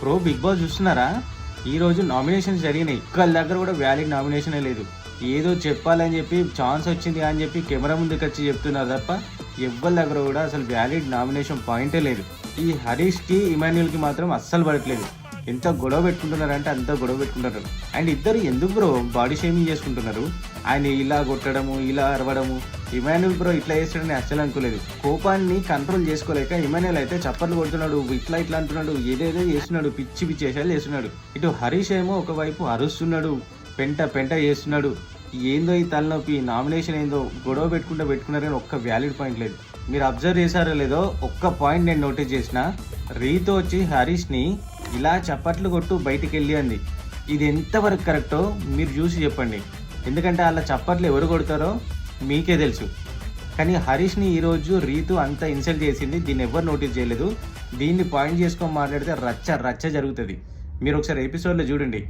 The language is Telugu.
బ్రో బిగ్ బాస్ చూస్తున్నారా? ఈరోజు నామినేషన్స్ జరిగినాయి. ఒక్కళ్ళ దగ్గర కూడా వ్యాలిడ్ నామినేషనే లేదు. ఏదో చెప్పాలని చెప్పి ఛాన్స్ వచ్చింది అని చెప్పి కెమెరా ముందుకు వచ్చి చెప్తున్నారు తప్ప ఎవ్వరి దగ్గర కూడా అసలు వ్యాలిడ్ నామినేషన్ పాయింటే లేదు. ఈ హరీష్కి ఇమాన్యుల్కి మాత్రం అస్సలు పడట్లేదు. ఎంత గొడవ పెట్టుకుంటున్నారంటే అంత గొడవ పెట్టుకుంటున్నారు. అండ్ ఇద్దరు ఎందుకు బ్రో బాడీ షేమింగ్ చేసుకుంటున్నారు? ఆయన ఇలా కొట్టడము, ఇలా అరవడము. ఇమాన్యుల్ బ్రో ఇట్లా చేస్తాడని అస్సలు అనుకోలేదు. కోపాన్ని కంట్రోల్ చేసుకోలేక ఇమాన్యుల్ అయితే చప్పట్లు కొడుతున్నాడు, ఇట్లా ఇట్లా అంటున్నాడు, ఏదేదో చేస్తున్నాడు, పిచ్చి పిచ్చి వేషాలు చేస్తున్నాడు. ఇటు హరీష్ ఏమో ఒకవైపు అరుస్తున్నాడు, పెంట పెంట చేస్తున్నాడు. ఏందో ఈ తలనొప్పి, నామినేషన్ ఏందో గొడవ పెట్టుకున్నారు కానీ ఒక్క వ్యాలిడ్ పాయింట్ లేదు. మీరు అబ్జర్వ్ చేశారో లేదో, ఒక్క పాయింట్ నేను నోటీస్ చేసిన. రీతో వచ్చి హరీష్ని ఇలా చప్పట్లు కొట్టు బయటికి వెళ్ళి అంది. ఇది ఎంతవరకు కరెక్టో మీరు చూసి చెప్పండి. ఎందుకంటే అలా చప్పట్లు ఎవరు కొడతారో మీకే తెలుసు. కానీ హరీష్ని ఈరోజు రీతు అంత ఇన్సల్ట్ చేసింది, దీన్ని ఎవరు నోటీస్ చేయలేదు. దీన్ని పాయింట్ చేసుకొని మాట్లాడితే రచ్చ రచ్చ జరుగుతుంది. మీరు ఒకసారి ఎపిసోడ్లో చూడండి.